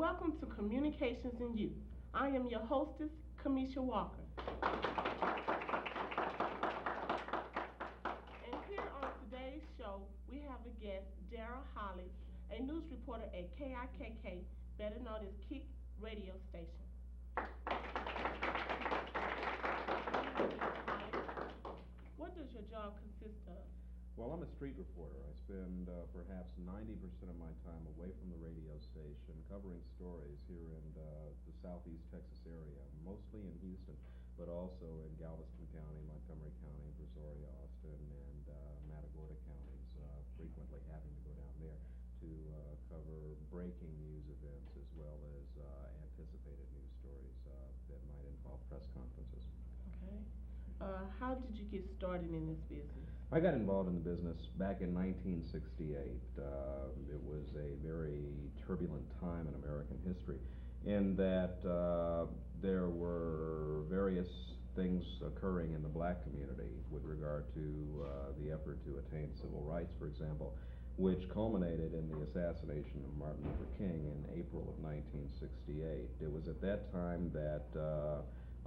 welcome to Communications in Youth. I am your hostess, Kamisha Walker. And here on today's show, we have a guest, Derrill Holly, a news reporter at KIKK, better known as Kick Radio Station. What does your job consist of? Well, I'm a street reporter. I spend perhaps 90% of my time away from the radio station covering stories here in the southeast Texas area, mostly in Houston, but also in Galveston County, Montgomery County, Brazoria, Austin, and Matagorda counties, frequently having to go down there to cover breaking news events as well as anticipated news stories that might involve press conferences. Okay. How did you get started in this business? I got involved in the business back in 1968. It was a very turbulent time in American history in that there were various things occurring in the black community with regard to the effort to attain civil rights, for example, which culminated in the assassination of Martin Luther King in April of 1968. It was at that time that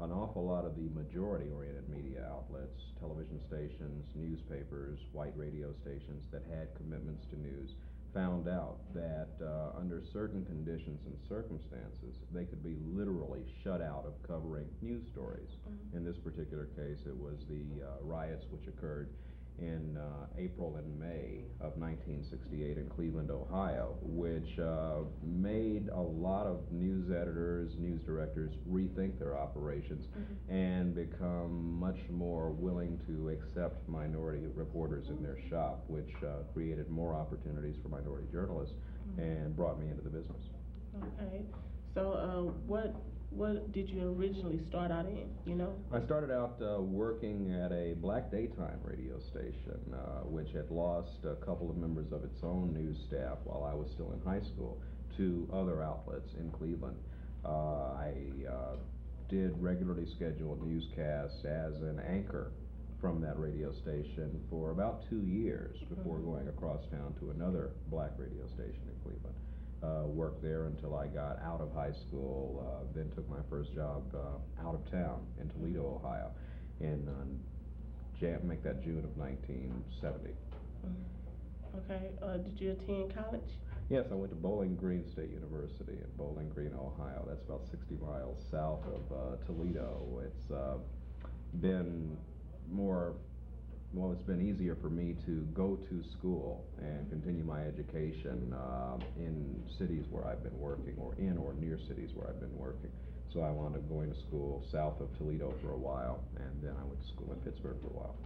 an awful lot of the majority-oriented media outlets, television stations, newspapers, white radio stations that had commitments to news, found out that under certain conditions and circumstances, they could be literally shut out of covering news stories. In this particular case, it was the riots which occurred in April and May of 1968 in Cleveland, Ohio, which made a lot of news editors, news directors rethink their operations and become much more willing to accept minority reporters in their shop, which created more opportunities for minority journalists and brought me into the business. Okay. So what did you originally start out in, you know? I started out working at a black daytime radio station, which had lost a couple of members of its own news staff while I was still in high school to other outlets in Cleveland. I did regularly scheduled newscasts as an anchor from that radio station for about 2 years before going across town to another black radio station in Cleveland. Worked there until I got out of high school, then took my first job out of town in Toledo, Ohio, in make that June of 1970. Okay. Did you attend college? Yes, I went to Bowling Green State University in Bowling Green, Ohio. That's about 60 miles south of Toledo. It's been it's been easier for me to go to school and continue my education in cities where I've been working, or in or near cities where I've been working. So I wound up going to school south of Toledo for a while, and then I went to school in Pittsburgh for a while.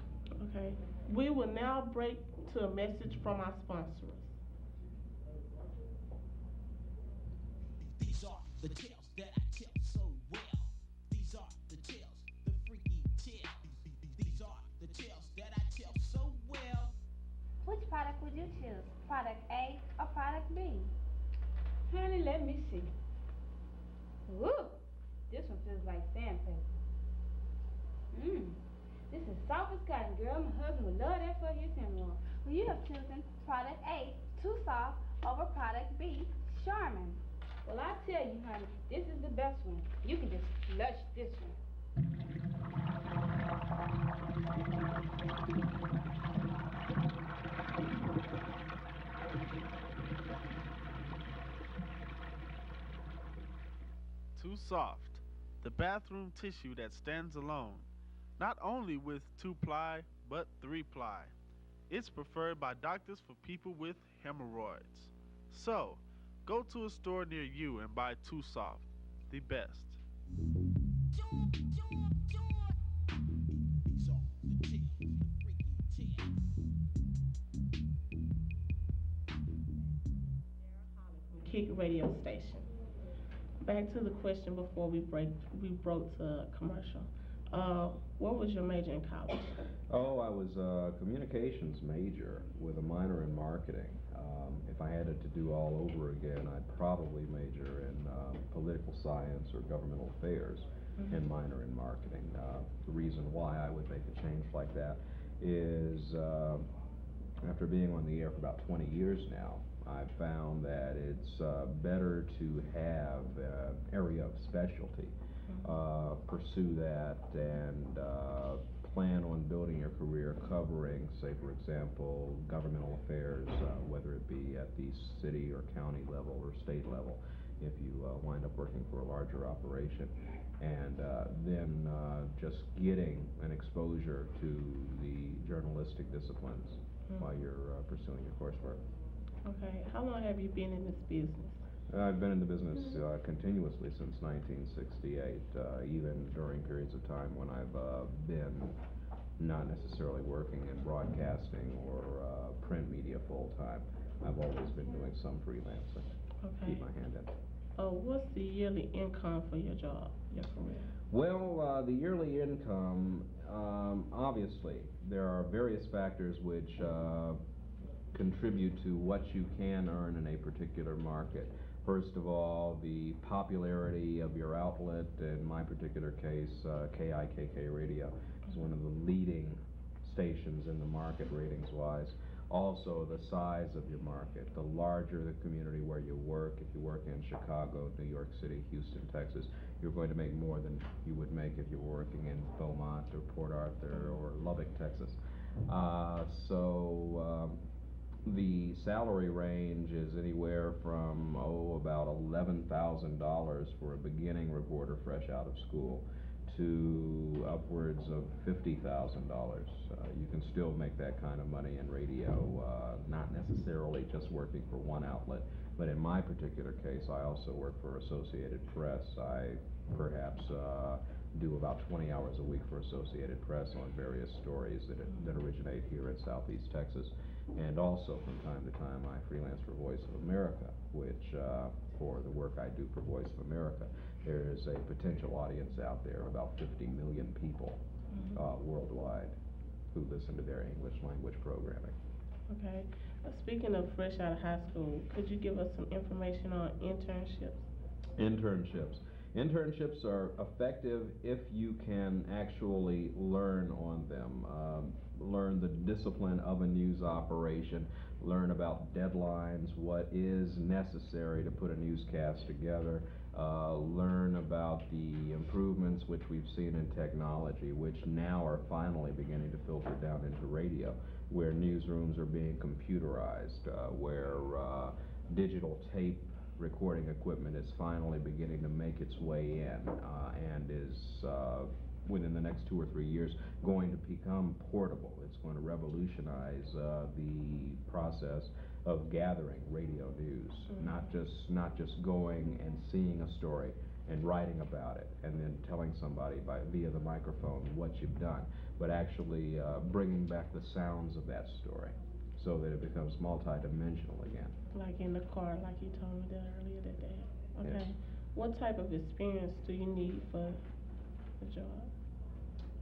Okay. We will now break to a message from our sponsors. These are the tales that I tell so well. These are the tales, the freaky tales. These are the tales that I tell so well. Which product would you choose? Product A or product B? Honey, let me see. Woo! This one feels like sandpaper. This is soft as cotton, girl. My husband would love that for his hemorrhoid. Well, you have chosen product A, too soft, over product B, Charmin. Well, I tell you, honey, this is the best one. You can just flush this one. Too Soft, the bathroom tissue that stands alone, not only with 2-ply, but 3-ply. It's preferred by doctors for people with hemorrhoids. So, go to a store near you and buy Too Soft, the best. These are the tales, the freaky tales. Kick Radio Station. Back to the question before we broke to commercial. What was your major in college? Oh, I was a communications major with a minor in marketing. If I had it to do all over again, I'd probably major in political science or governmental affairs and minor in marketing. The reason why I would make a change like that is after being on the air for about 20 years now, I've found that it's better to have an area of specialty, pursue that, and plan on building your career covering, say, for example, governmental affairs, whether it be at the city or county level or state level, if you wind up working for a larger operation, and then just getting an exposure to the journalistic disciplines while you're pursuing your coursework. Okay. How long have you been in this business? I've been in the business continuously since 1968, even during periods of time when I've been not necessarily working in broadcasting or print media full time. I've always been doing some freelancing. Okay. Keep my hand in. What's the yearly income for your job, your career? Well, the yearly income, obviously, there are various factors which contribute to what you can earn in a particular market. First of all, the popularity of your outlet. In my particular case, KIKK Radio is one of the leading stations in the market ratings-wise. Also, the size of your market. The larger the community where you work, if you work in Chicago, New York City, Houston, Texas, you're going to make more than you would make if you were working in Beaumont or Port Arthur or Lubbock, Texas. The salary range is anywhere from, about $11,000 for a beginning reporter fresh out of school to upwards of $50,000. You can still make that kind of money in radio, not necessarily just working for one outlet, but in my particular case, I also work for Associated Press. I perhaps do about 20 hours a week for Associated Press on various stories that originate here in Southeast Texas. And also, from time to time, I freelance for Voice of America, which, for the work I do for Voice of America, there is a potential audience out there, about 50 million people worldwide, who listen to their English language programming. Okay. Speaking of fresh out of high school, could you give us some information on internships? Internships are effective if you can actually learn on them. Learn the discipline of a news operation, learn about deadlines, what is necessary to put a newscast together, learn about the improvements which we've seen in technology, which now are finally beginning to filter down into radio, where newsrooms are being computerized, where digital tape recording equipment is finally beginning to make its way in, and is within the next 2 or 3 years going to become portable. It's going to revolutionize the process of gathering radio news, not just going and seeing a story and writing about it and then telling somebody via the microphone what you've done, but actually bringing back the sounds of that story so that it becomes multidimensional again. Like in the car, like you told me that earlier that day. Okay. Yes. What type of experience do you need for the job?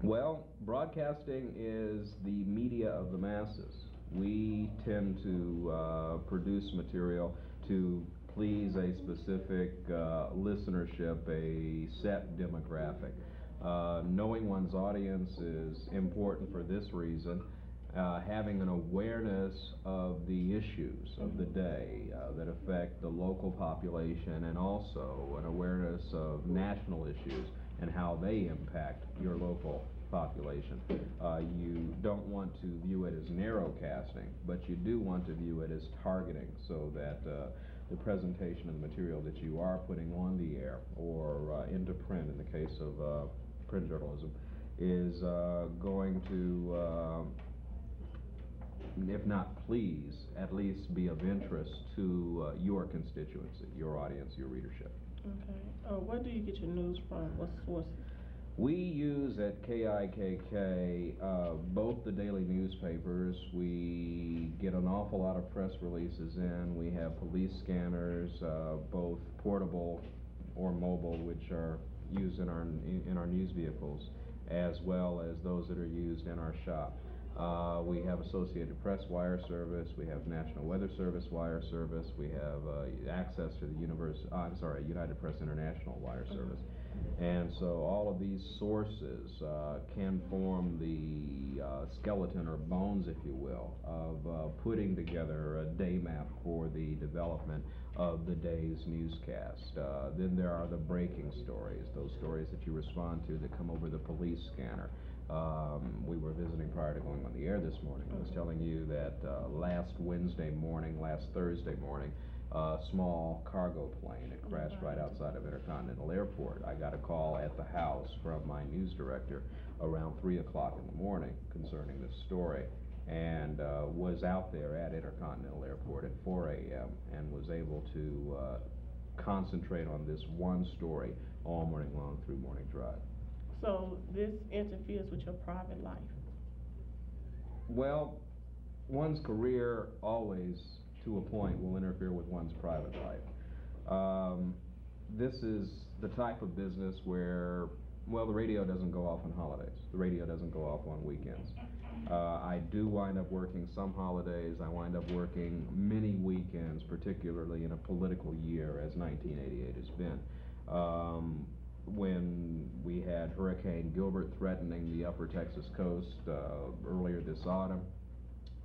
Well, broadcasting is the media of the masses. We tend to produce material to please a specific listenership, a set demographic. Knowing one's audience is important for this reason. Having an awareness of the issues of the day that affect the local population, and also an awareness of national issues and how they impact your local population. You don't want to view it as narrowcasting, but you do want to view it as targeting, so that the presentation of the material that you are putting on the air or into print, in the case of print journalism, is going to, if not please, at least be of interest to your constituency, your audience, your readership. Okay. Where do you get your news from? What sources? We use at KIKK both the daily newspapers. We get an awful lot of press releases in. We have police scanners, both portable or mobile, which are used in our news vehicles, as well as those that are used in our shop. We have Associated Press wire service. We have National Weather Service wire service. We have access to the United Press International wire service. And so all of these sources can form the skeleton or bones, if you will, of putting together a day map for the development of the day's newscast. Then there are the breaking stories, those stories that you respond to that come over the police scanner. We were visiting prior to going on the air this morning. I was telling you that last Thursday morning, a small cargo plane had crashed right outside of Intercontinental Airport. I got a call at the house from my news director around 3 o'clock in the morning concerning this story, and was out there at Intercontinental Airport at 4 a.m. and was able to concentrate on this one story all morning long through morning drive. So this interferes with your private life? Well, one's career always, to a point, will interfere with one's private life. This is the type of business where, well, the radio doesn't go off on holidays. The radio doesn't go off on weekends. I do wind up working some holidays. I wind up working many weekends, particularly in a political year, as 1988 has been. When we had Hurricane Gilbert threatening the upper Texas coast earlier this autumn,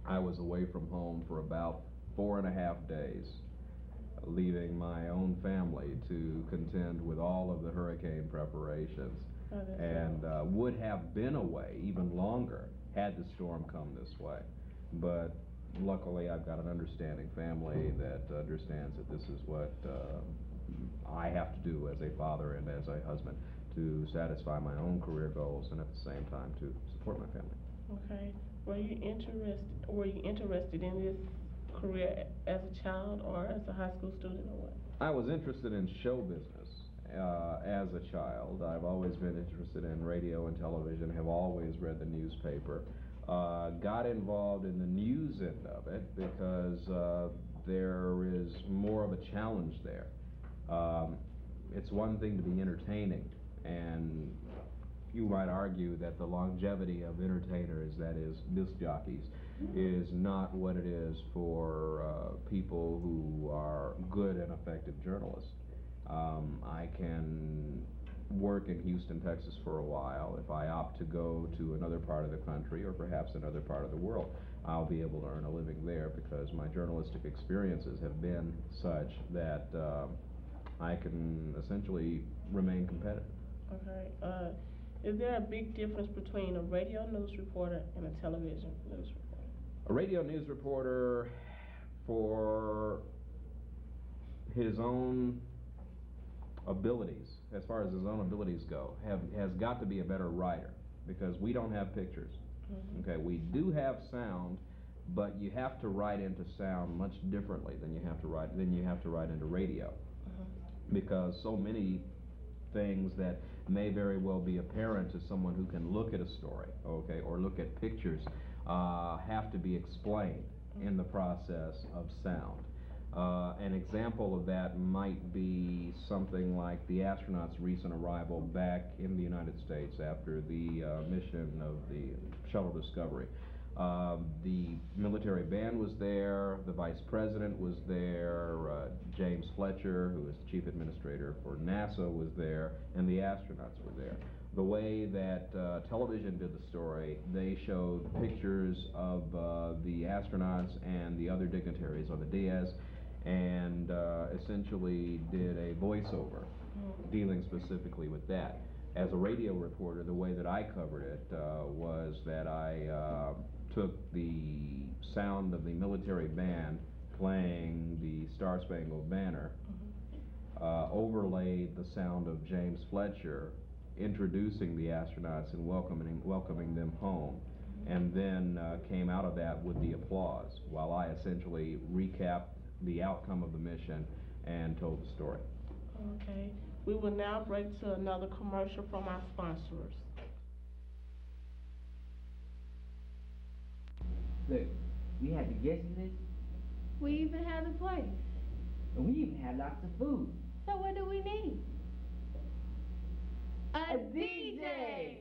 I was away from home for about 4.5 days, leaving my own family to contend with all of the hurricane preparations, and would have been away even longer had the storm come this way. But luckily I've got an understanding family that understands that this is what I have to do as a father and as a husband to satisfy my own career goals and at the same time to support my family. Okay. Were you interested in this career as a child or as a high school student or what? I was interested in show business as a child. I've always been interested in radio and television, have always read the newspaper. Got involved in the news end of it because there is more of a challenge there. It's one thing to be entertaining, and you might argue that the longevity of entertainers, that is, disc jockeys, is not what it is for people who are good and effective journalists. I can work in Houston, Texas for a while. If I opt to go to another part of the country or perhaps another part of the world, I'll be able to earn a living there because my journalistic experiences have been such that I can essentially remain competitive. Okay. Is there a big difference between a radio news reporter and a television news reporter? A radio news reporter, for his own abilities, as far as his own abilities go, has got to be a better writer because we don't have pictures. Mm-hmm. Okay, we do have sound, but you have to write into sound much differently than you have to write into radio, because so many things that may very well be apparent to someone who can look at a story, okay, or look at pictures, have to be explained in the process of sound. An example of that might be something like the astronauts' recent arrival back in the United States after the mission of the shuttle Discovery. The military band was there, the vice president was there, James Fletcher, who is the chief administrator for NASA, was there, and the astronauts were there. The way that television did the story, they showed pictures of the astronauts and the other dignitaries on the dais, and essentially did a voiceover dealing specifically with that. As a radio reporter, the way that I covered it was that I took the sound of the military band playing the Star-Spangled Banner, overlaid the sound of James Fletcher introducing the astronauts and welcoming them home, and then came out of that with the applause while I essentially recapped the outcome of the mission and told the story. Okay. We will now break to another commercial from our sponsors. Look, we had the guest list, We even have the place. and we even had lots of food. So what do we need? A DJ!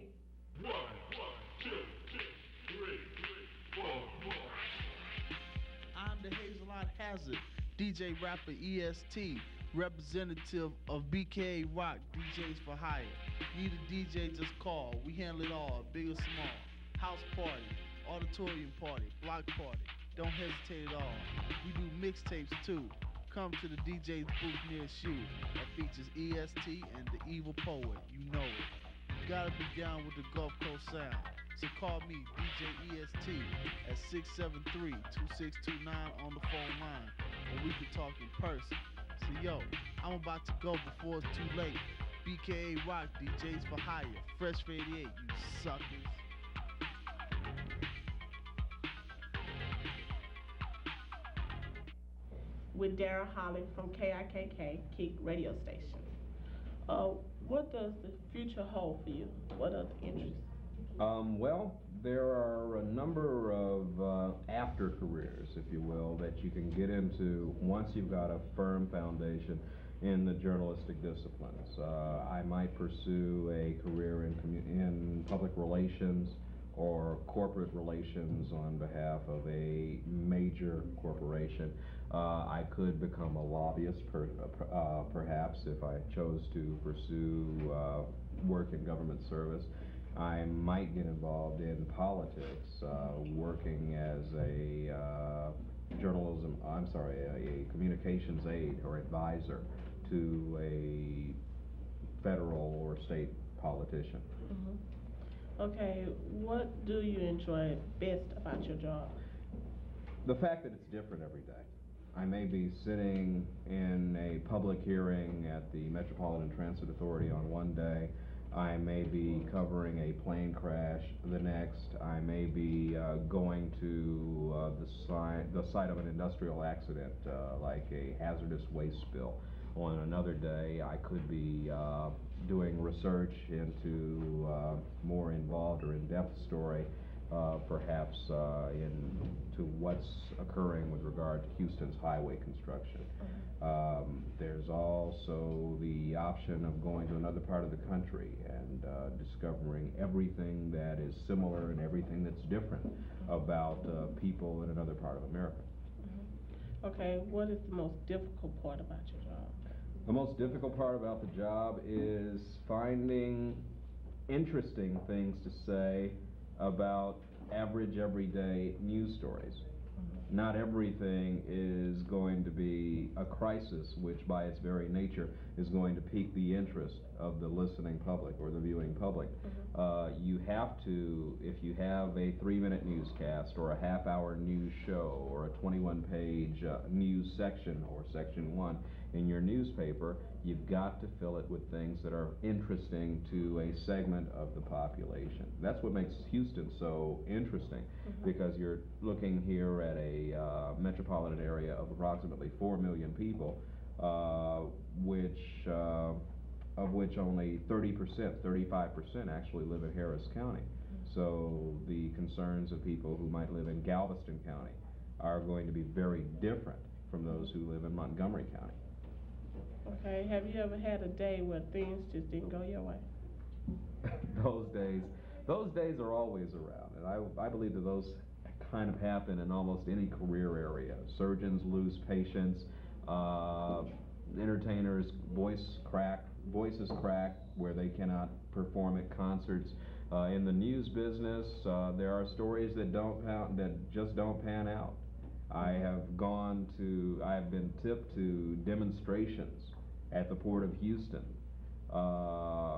I'm the Hazelot Hazard, DJ rapper EST. representative of BKA Rock DJs for Hire. Need a DJ, just call. We handle it all, big or small. House party, auditorium party, block party. Don't hesitate at all. We do mixtapes too. Come to the DJ's booth nearest you. That features EST and the Evil Poet. You know it. You gotta be down with the Gulf Coast sound. So call me, DJ EST, at 673-2629 on the phone line, or we can talk in person. So yo, I'm about to go before it's too late. BKA Rock DJs for Hire, Fresh for 88, you suckers. With Derrill Holly from KIKK, Keek Radio Station. What does the future hold for you? What are the interests? Well, there are a number of after careers, if you will, that you can get into once you've got a firm foundation in the journalistic disciplines. I might pursue a career in public relations or corporate relations on behalf of a major corporation. I could become a lobbyist, perhaps, if I chose to pursue work in government service. I might get involved in politics, working as a a communications aide or advisor to a federal or state politician. Mm-hmm. Okay, what do you enjoy best about your job? The fact that it's different every day. I may be sitting in a public hearing at the Metropolitan Transit Authority on one day. I may be covering a plane crash the next. I may be going to the site of an industrial accident, like a hazardous waste spill. On another day, I could be doing research into more involved or in-depth story, perhaps into what's occurring with regard to Houston's highway construction. There's also the option of going to another part of the country and discovering everything that is similar and everything that's different about people in another part of America. Okay, what is the most difficult part about your job? The most difficult part about the job is finding interesting things to say about average, everyday news stories. Not everything is going to be a crisis, which by its very nature is going to pique the interest of the listening public or the viewing public. You have to, if you have a 3-minute newscast or a half-hour news show or a 21-page news section or section 1 in your newspaper, you've got to fill it with things that are interesting to a segment of the population. That's what makes Houston so interesting, because you're looking here at a metropolitan area of approximately 4 million people, of which only 30%, 35% actually live in Harris County. So the concerns of people who might live in Galveston County are going to be very different from those who live in Montgomery County. Okay, have you ever had a day where things just didn't go your way? Those days are always around, and I believe that those kind of happen in almost any career area. Surgeons lose patients, entertainers' voices crack where they cannot perform at concerts. In the news business, there are stories that just don't pan out. I have been tipped to demonstrations at the Port of Houston,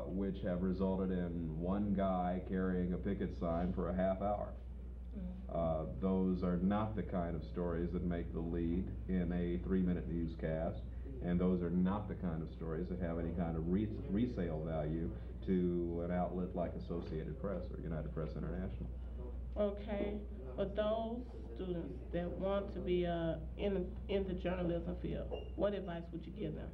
which have resulted in one guy carrying a picket sign for a half hour. Those are not the kind of stories that make the lead in a 3-minute newscast, and those are not the kind of stories that have any kind of resale value to an outlet like Associated Press or United Press International. Okay, for those students that want to be in the journalism field, what advice would you give them?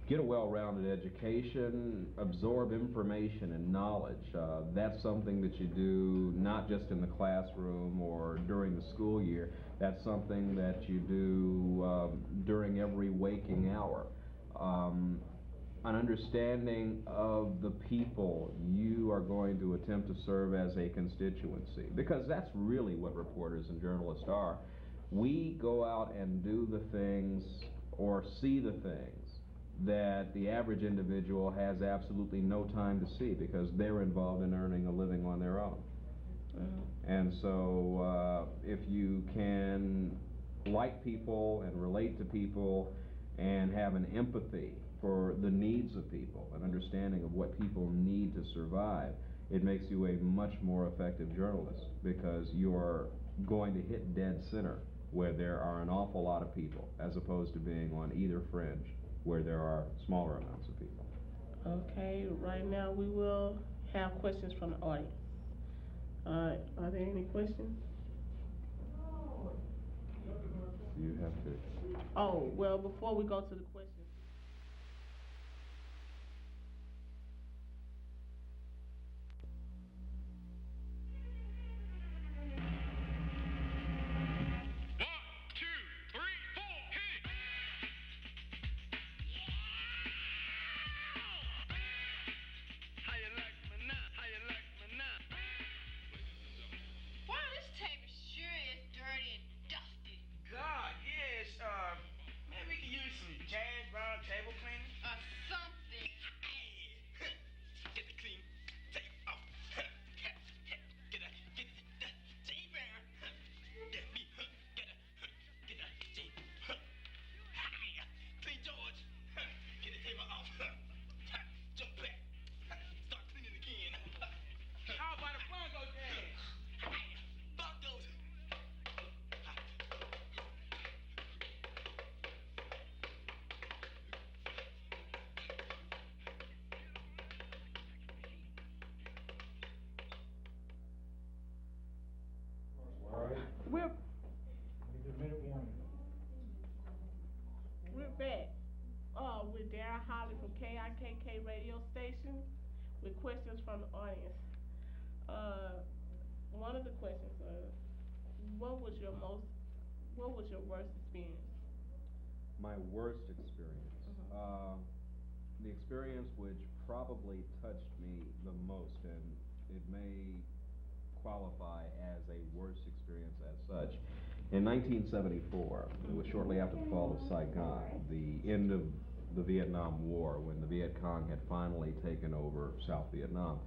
Get a well-rounded education, absorb information and knowledge. That's something that you do not just in the classroom or during the school year. That's something that you do during every waking hour. An understanding of the people you are going to attempt to serve as a constituency, because that's really what reporters and journalists are. We go out and do the things or see the things that the average individual has absolutely no time to see because they're involved in earning a living on their own. And so if you can like people and relate to people and have an empathy for the needs of people, an understanding of what people need to survive, it makes you a much more effective journalist because you're going to hit dead center where there are an awful lot of people as opposed to being on either fringe where there are smaller amounts of people. Okay, right now we will have questions from the audience. Are there any questions? You have to. Oh, well, before we go to the questions. We're back with Derrill Holly from KIKK radio station with questions from the audience. One of the questions what was your worst experience? My worst experience. The experience which probably touched me the most, and it may qualify as a worst experience as such. In 1974, it was shortly after the fall of Saigon, the end of the Vietnam War, when the Viet Cong had finally taken over South Vietnam.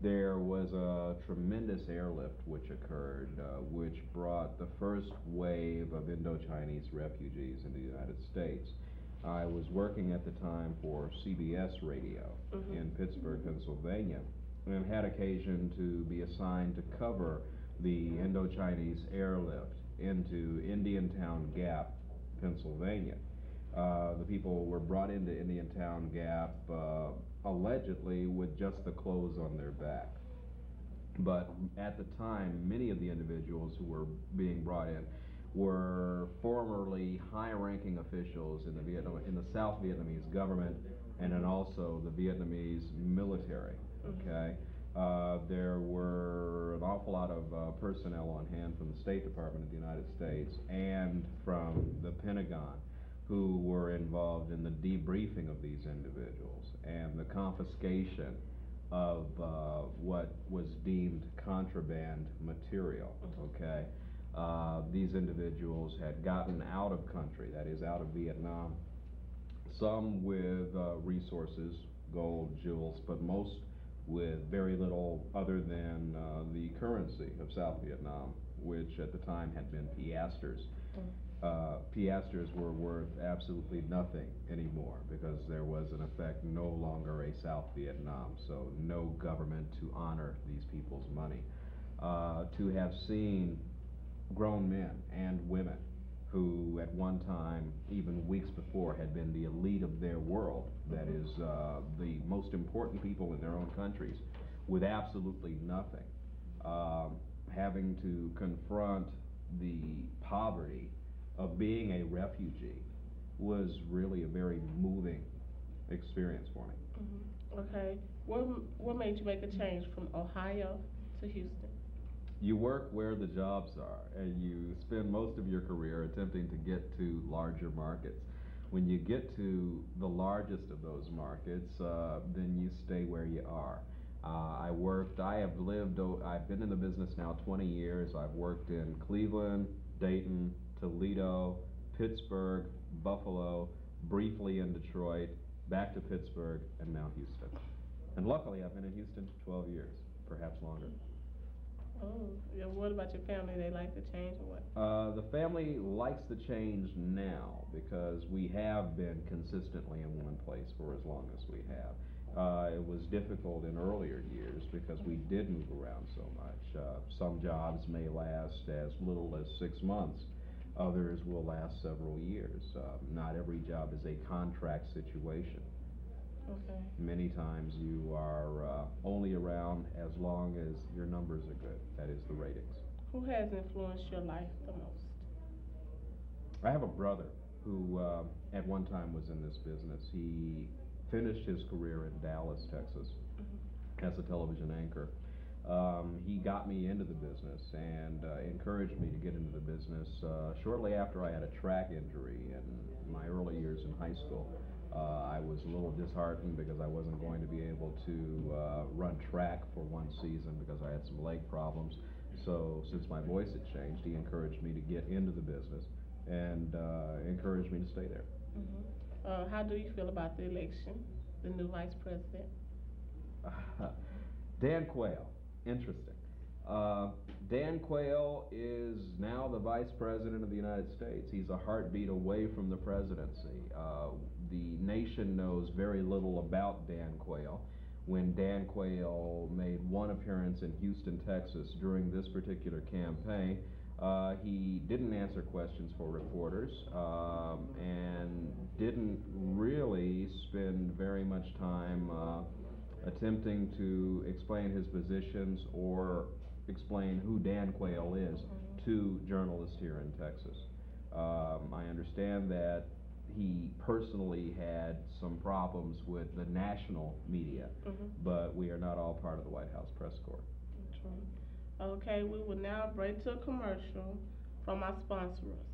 There was a tremendous airlift which occurred, which brought the first wave of Indochinese refugees in the United States. I was working at the time for CBS Radio in Pittsburgh, Pennsylvania, and had occasion to be assigned to cover the Indochinese airlift into Indiantown Gap, Pennsylvania. The people were brought into Indiantown Gap allegedly with just the clothes on their back. But at the time, many of the individuals who were being brought in were formerly high-ranking officials in the South Vietnamese government and then also the Vietnamese military. Okay, there were an awful lot of personnel on hand from the State Department of the United States and from the Pentagon who were involved in the debriefing of these individuals and the confiscation of what was deemed contraband material. Okay, these individuals had gotten out of country, that is, out of Vietnam, some with resources, gold, jewels, but most with very little other than the currency of South Vietnam, which at the time had been piastres. Piastres were worth absolutely nothing anymore because there was in effect no longer a South Vietnam, so no government to honor these people's money. To have seen grown men and women who at one time, even weeks before, had been the elite of their world, that is, the most important people in their own countries, with absolutely nothing, having to confront the poverty of being a refugee was really a very moving experience for me. Okay, what made you make a change from Ohio to Houston? You work where the jobs are, and you spend most of your career attempting to get to larger markets. When you get to the largest of those markets, then you stay where you are. I've been in the business now 20 years. I've worked in Cleveland, Dayton, Toledo, Pittsburgh, Buffalo, briefly in Detroit, back to Pittsburgh, and now Houston. And luckily, I've been in Houston 12 years, perhaps longer. Oh, yeah, what about your family? They like the change or what? The family likes the change now because we have been consistently in one place for as long as we have. It was difficult in earlier years because we did move around so much. Some jobs may last as little as 6 months. Others will last several years. Not every job is a contract situation. Okay. Many times you are only around as long as your numbers are good. That is the ratings. Who has influenced your life the most? I have a brother who at one time was in this business. He finished his career in Dallas, Texas, as a television anchor. He got me into the business and encouraged me to get into the business shortly after I had a track injury in my early years in high school. I was a little disheartened because I wasn't going to be able to run track for one season because I had some leg problems. So since my voice had changed, he encouraged me to get into the business and encouraged me to stay there. How do you feel about the election, the new vice president? Dan Quayle, interesting. Dan Quayle is now the Vice President of the United States. He's a heartbeat away from the presidency. The nation knows very little about Dan Quayle. When Dan Quayle made one appearance in Houston, Texas during this particular campaign, he didn't answer questions for reporters and didn't really spend very much time attempting to explain his positions or explain who Dan Quayle is to journalists here in Texas. I understand that he personally had some problems with the national media, but we are not all part of the White House press corps. Okay, we will now break to a commercial from our sponsors.